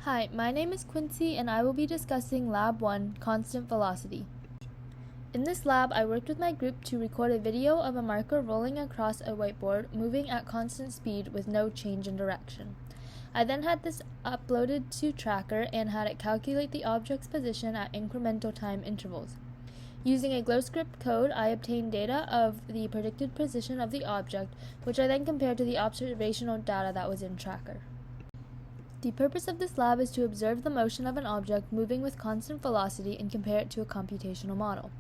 Hi, my name is Quincy and I will be discussing Lab 1, Constant Velocity. In this lab, I worked with my group to record a video of a marker rolling across a whiteboard, moving at constant speed with no change in direction. I then had this uploaded to Tracker and had it calculate the object's position at incremental time intervals. Using a GlowScript code, I obtained data of the predicted position of the object, which I then compared to the observational data that was in Tracker. The purpose of this lab is to observe the motion of an object moving with constant velocity and compare it to a computational model.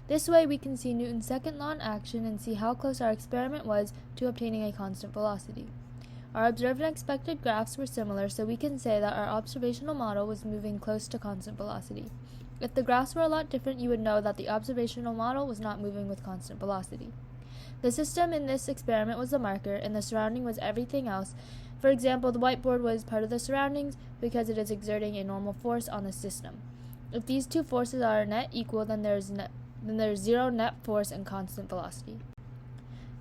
This way we can see Newton's second law in action and see how close our experiment was to obtaining a constant velocity. Our observed and expected graphs were similar, so we can say that our observational model was moving close to constant velocity. If the graphs were a lot different, you would know that the observational model was not moving with constant velocity. The system in this experiment was the marker, and the surrounding was everything else. For example, the whiteboard was part of the surroundings because it is exerting a normal force on the system. If these two forces are net equal, then there's zero net force and constant velocity.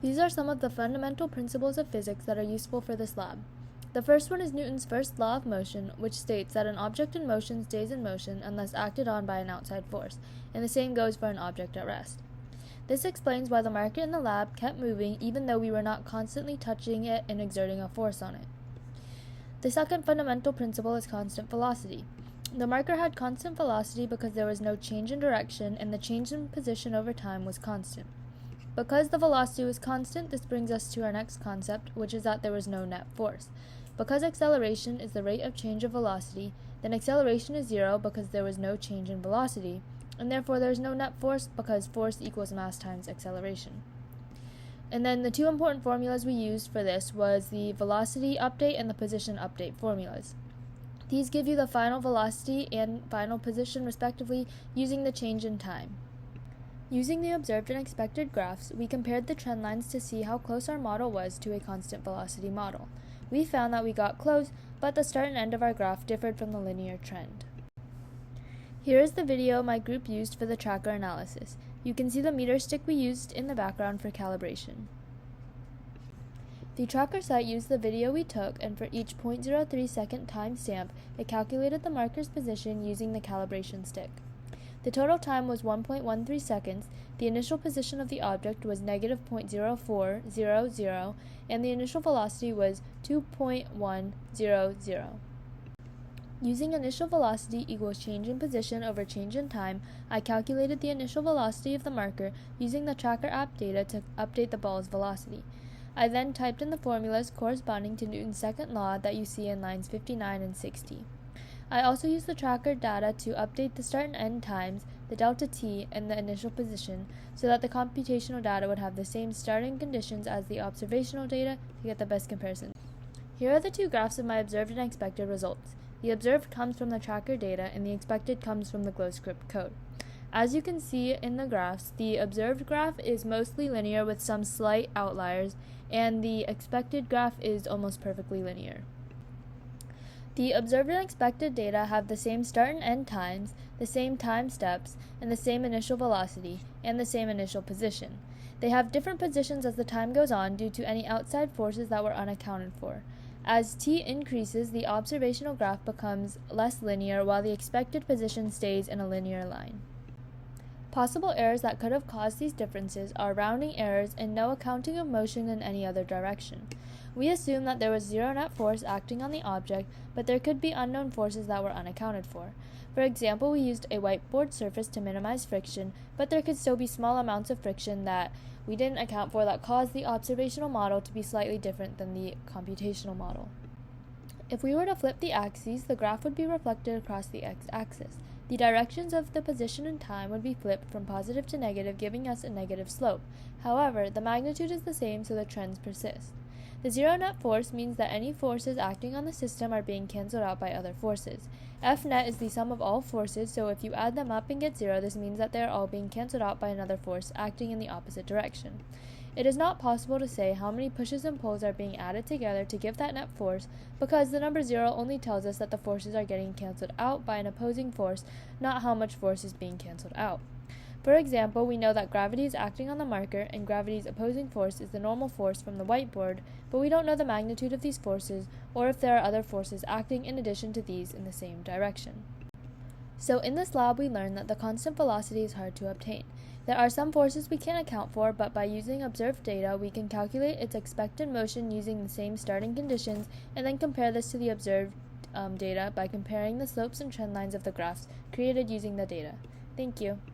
These are some of the fundamental principles of physics that are useful for this lab. The first one is Newton's first law of motion, which states that an object in motion stays in motion unless acted on by an outside force, and the same goes for an object at rest. This explains why the marker in the lab kept moving even though we were not constantly touching it and exerting a force on it. The second fundamental principle is constant velocity. The marker had constant velocity because there was no change in direction and the change in position over time was constant. Because the velocity was constant, this brings us to our next concept, which is that there was no net force. Because acceleration is the rate of change of velocity, then acceleration is zero because there was no change in velocity, and therefore there is no net force because force equals mass times acceleration. And then the two important formulas we used for this was the velocity update and the position update formulas. These give you the final velocity and final position respectively using the change in time. Using the observed and expected graphs, we compared the trend lines to see how close our model was to a constant velocity model. We found that we got close, but the start and end of our graph differed from the linear trend. Here is the video my group used for the tracker analysis. You can see the meter stick we used in the background for calibration. The tracker site used the video we took, and for each 0.03 second time stamp, it calculated the marker's position using the calibration stick. The total time was 1.13 seconds, the initial position of the object was negative 0.0400, and the initial velocity was 2.100. Using initial velocity equals change in position over change in time, I calculated the initial velocity of the marker using the Tracker app data to update the ball's velocity. I then typed in the formulas corresponding to Newton's second law that you see in lines 59 and 60. I also used the Tracker data to update the start and end times, the delta t, and the initial position so that the computational data would have the same starting conditions as the observational data to get the best comparison. Here are the two graphs of my observed and expected results. The observed comes from the Tracker data, and the expected comes from the GlowScript code. As you can see in the graphs, the observed graph is mostly linear with some slight outliers, and the expected graph is almost perfectly linear. The observed and expected data have the same start and end times, the same time steps, and the same initial velocity, and the same initial position. They have different positions as the time goes on due to any outside forces that were unaccounted for. As t increases, the observational graph becomes less linear while the expected position stays in a linear line. Possible errors that could have caused these differences are rounding errors and no accounting of motion in any other direction. We assume that there was zero net force acting on the object, but there could be unknown forces that were unaccounted for. For example, we used a whiteboard surface to minimize friction, but there could still be small amounts of friction that we didn't account for that caused the observational model to be slightly different than the computational model. If we were to flip the axes, the graph would be reflected across the x-axis. The directions of the position and time would be flipped from positive to negative, giving us a negative slope. However, the magnitude is the same, so the trends persist. The zero net force means that any forces acting on the system are being cancelled out by other forces. F net is the sum of all forces, so if you add them up and get zero, this means that they are all being cancelled out by another force acting in the opposite direction. It is not possible to say how many pushes and pulls are being added together to give that net force because the number zero only tells us that the forces are getting cancelled out by an opposing force, not how much force is being cancelled out. For example, we know that gravity is acting on the marker and gravity's opposing force is the normal force from the whiteboard, but we don't know the magnitude of these forces or if there are other forces acting in addition to these in the same direction. So in this lab, we learned that the constant velocity is hard to obtain. There are some forces we can't account for, but by using observed data, we can calculate its expected motion using the same starting conditions and then compare this to the observed data by comparing the slopes and trend lines of the graphs created using the data. Thank you.